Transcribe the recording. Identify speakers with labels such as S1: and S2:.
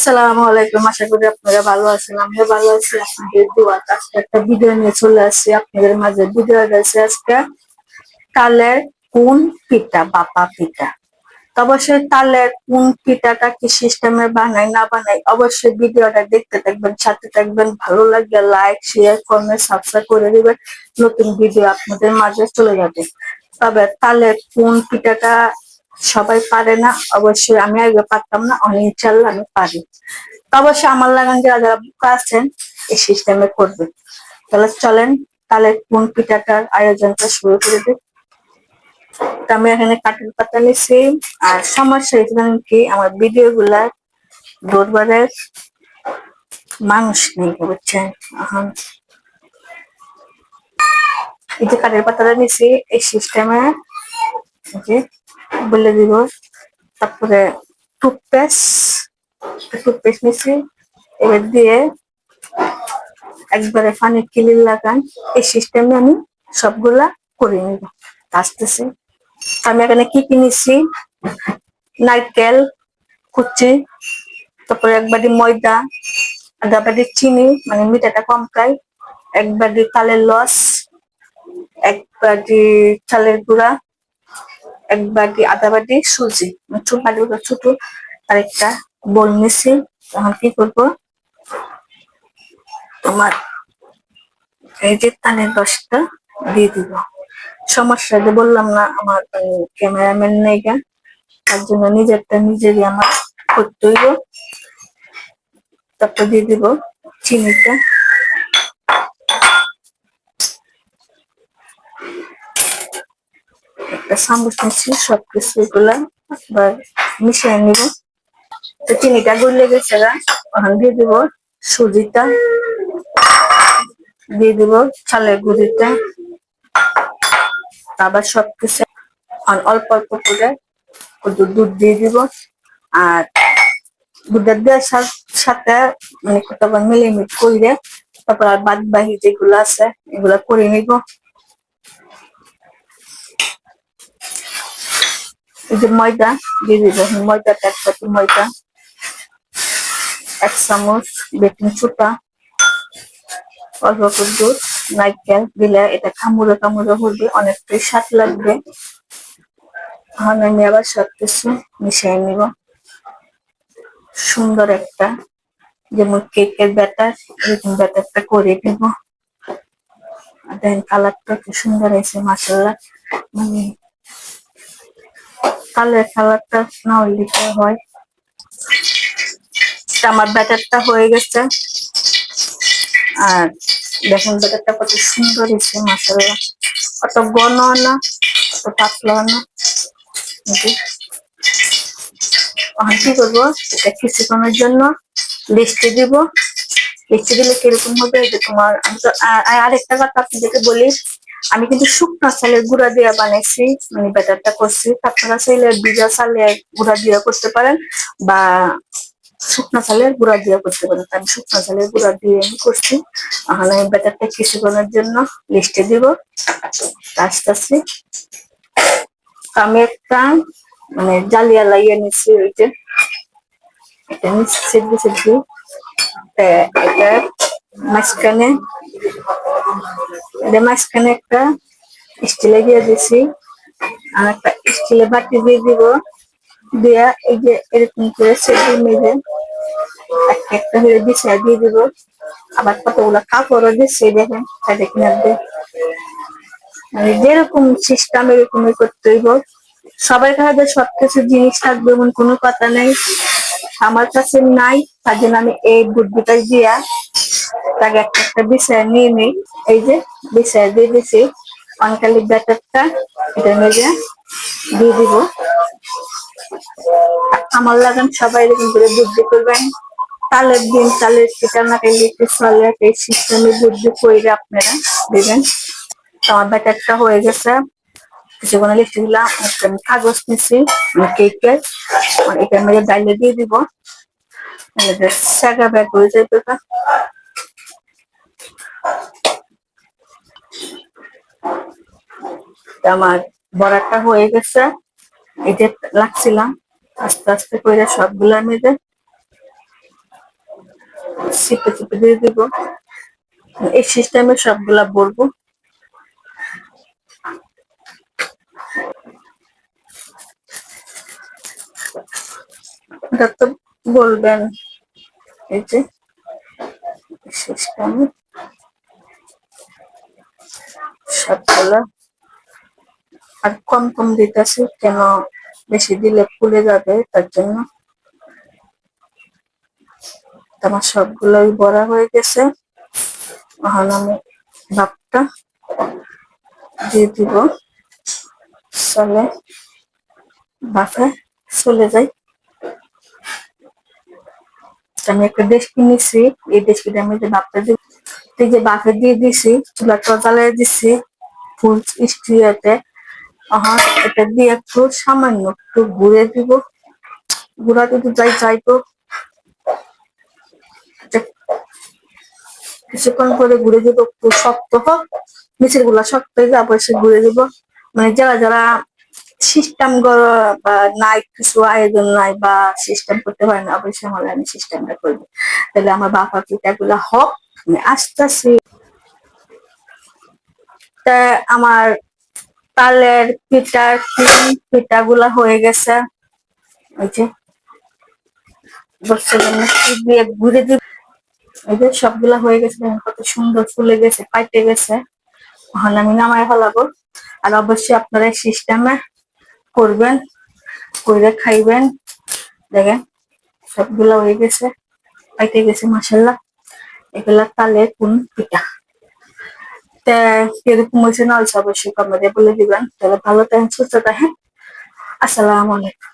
S1: আসসালামু আলাইকুম। আশা করি আপনারা ভালো আছেন। আমিও ভালো আছি। আপনাদের দোয়াতে আজকে একটা ভিডিও নিয়ে চলে আসছি আপনাদের মাঝে। ভিডিওটা আছে আজকে তালের কোন পিঠা, বাপা পিঠা। তো অবশ্যই তালের কোন পিঠাটা কি সিস্টেমে বানাই না বানাই অবশ্যই ভিডিওটা দেখতে থাকবেন, সাথে থাকবেন। ভালো লাগলে লাইক, শেয়ার, কমেন্ট, সাবস্ক্রাইব করে দিবেন। নতুন ভিডিও আপনাদের মাঝে চলে যাবে। তবে তালের কোন পিঠাটা সবাই পারে না, অবশ্যই আমি আগে পারতাম না, অনেক ইনশাল্লাহ আমি পারি। তো অবশ্যই আমার লাগান যারা যারা বোকা আছেন এই সিস্টেমে করবেন। তাহলে চলেন তালের কোন পিঠাটার আয়োজনটা শুরু করে দিই। তো আমি এখানে কাঠের পাতা নিছি। আর সমস্যা হয়েছিল কি, আমার ভিডিও গুলা দরবারের মানুষ নেই, বুঝছেন। এখন এই যে কাঠের পাতাটা নিছি এই সিস্টেমে যে বলে দিব। তারপরে টুথপেস্ট টুথপেস্ট নিছি, এবার দিয়ে একবারে পানি কিলির লাগান। এই সিস্টেমে আমি সবগুলা করে নিব। আসতেছি আমি এখানে কি কিনেছি, নারকেল কুচি, তারপরে এক বাটি ময়দা, আধা বাটি চিনি মানে মিঠাটা কম খাই, এক বাটি তালের লস, এক বাটি চালের গুঁড়া, এক বাটি আধা বাটি সুজি, ছোট বাটিগুলো ছোট। আর একটা বোল নিছি। এখন কি করবো, তোমার এই যে তালের রসটা দিয়ে দিব। সমস্যা যে বললাম না, আমার ক্যামেরাম্যান নেই গা, তার জন্য নিজেরটা নিজেরই আমার করতে হইব। তারপর দিয়ে দিব চিনিটা, একটা চামচ নিচ্ছি, সবকিছু গুলা এবার মিশিয়ে নিব। তো চিনিটা গলে গেছে গা, এখন দিয়ে দিব সুজিটা, দিয়ে দিব চালের গুঁড়িটা, আবার সবকিছু অল্প অল্প করে দুধ দিয়ে দিব। আর দুধের দেওয়ার সাথে মানে কতবার মিলিমিট করে তারপর আর বাদ বাকি যেগুলো আছে এগুলা করে নিব। এই যে ময়দা দিয়ে দিব, ময়দাটা এক বাটি ময়দা, এক চামচ বেকিং সোডা, অল্প করে দুধ, নারকেল দিলে এটা খামুড়ে খামুড়ে হবে, অনেকটাই স্বাদ লাগবে। এখন আমি আবার সবকিছু মিশিয়ে নিব সুন্দর একটা, যেমন কেকের ব্যাটার এরকম ব্যাটারটা করে নেব। দেখেন কালারটা কি সুন্দর হয়েছে মাশাআল্লাহ। মানে কালারটা না হলে হয়। আমার ব্যাটারটা হয়ে গেছে। আর দেখেন ব্যাটারটা কত সুন্দর হয়েছে মাশাআল্লাহ, অত ঘন না অত পাতলা না। এখন কি করবো, এটা কিছুক্ষণের জন্য লিস্টে দিব। লিস্টে দিলে কিরকম হবে যে তোমার, আমি তো আরেকটা কথা আপনাদেরকে বলি, আমি কিন্তু শুকনো চালের গুঁড়া দিয়ে বানাইছি, মানে ব্যাটারটা করছি। আপনারা চাইলে ভিজা চালের গুঁড়া দিয়ে করতে পারেন বা শুকনো চালের গুঁড়া দিয়ে করতে পারেন। আমি শুকনো চালের গুঁড়া দিয়ে আমি করছি। তাহলে আমি ব্যাটারটা কিছুক্ষণের জন্য লিস্টে দিব। আস্তে আস্তে আমি একটা মানে জালিয়া লাগিয়ে নিচ্ছি, ওই যে এটা সিদ্ধি সিদ্ধি এটা মাঝখানে, মাঝখানে একটা স্টিলে দিয়ে দিছি। আর একটা স্টিলে বাটি দিয়ে দিব, দিয়া এই যে এরকম করে সেদ্ধি মেঝে একটা একটা হয়ে বিছাই দিয়ে দিব। আবার কতগুলো কাপড়ও দিচ্ছি, দেখেন সাইডে কিনার, মানে যেরকম সিস্টেম এরকমই করতে হইব। সবার কাছে সবকিছু জিনিস থাকবে এমন কোনো কথা নেই, আমার কাছে নাই। তার জন্য আমি এই বুদ্ধিটা দিয়া তাকে একটা একটা বিষয় নিয়ে নিই। এই যে বিষয় দিয়ে দিছি, অনকালি ব্যাটারটা এটা মেজে দিয়ে দিব। আমার লাগান সবাই এরকম করে বুদ্ধি করবেন। তালের দিন তালের পিঠা না খাইলে একটু চলে, এই সিস্টেমে বুদ্ধি করে আপনারা দেবেন। আমার ব্যাটারটা হয়ে গেছে, কিছুক্ষণ লিখে দিলাম। আমি কাগজ নিচ্ছি কেকের, এটার মধ্যে ডাইলে দিয়ে দিব, সেগা ব্যাগ হয়ে যাবে। আমার বড়াটা হয়ে গেছে, এই যে লাগছিলাম আস্তে আস্তে করে সবগুলা মেজে চিপে চিপে দিয়ে দিব। এই সিস্টেমে সবগুলা বলবো। এটা তো বলবেন এই যে সিস্টেম সবগুলা। আর কম কম দিতেছি কেন, বেশি দিলে ফুলে যাবে তার জন্য। আমার সবগুলোই বড়া হয়ে গেছে। এখন আমি ভাতটা দিয়ে দিব। চলে ভাতে চলে যাই। আমি একটা ডেস্কি নিছি, এই ডেস্কিটা আমি যে ভাতটা দিই, এই যে ভাতে দিয়ে দিছি, চুলাটা জ্বালিয়ে দিছি ফুল স্টিয়াতে। এখন এটা দিয়ে একটু সামান্য একটু ঘুরে দিব। গুঁড়া যদি যাইতো কিছুক্ষণ করে ঘুরে দিব, একটু শক্ত হোক, নিচের গুলা শক্ত হয়ে যাবে, সে ঘুরে দিব। মানে যারা যারা সিস্টেম বা নাই, কিছু আয়োজন নাই বা সিস্টেম করতে পারে না, অবশ্যই আমার আমি সিস্টেমটা করবো। তাহলে আমার বাপা পিঠাগুলা হোক, আমি আসতেছি। তা আমার তালের পিঠার পিঠাগুলা হয়ে গেছে। ওই যে দিয়ে ঘুরে দিব। এই যে সবগুলা হয়ে গেছে, কত সুন্দর ফুলে গেছে, পাইতে গেছে। এখন আমি নামায় ফেলাবো। আর অবশ্যই আপনারা সিস্টেমে করবেন, করে খাইবেন। দেখেন সবগুলা হয়ে গেছে, পাইতে গেছে মাশাআল্লাহ। এগুলা তালের কোন পিঠা। তা কিরকম হয়েছে না হয়েছে অবশ্যই কমেন্টে বলে দিবেন। তাহলে ভালো থাকেন, সুস্থ থাকেন। আসসালামু আলাইকুম।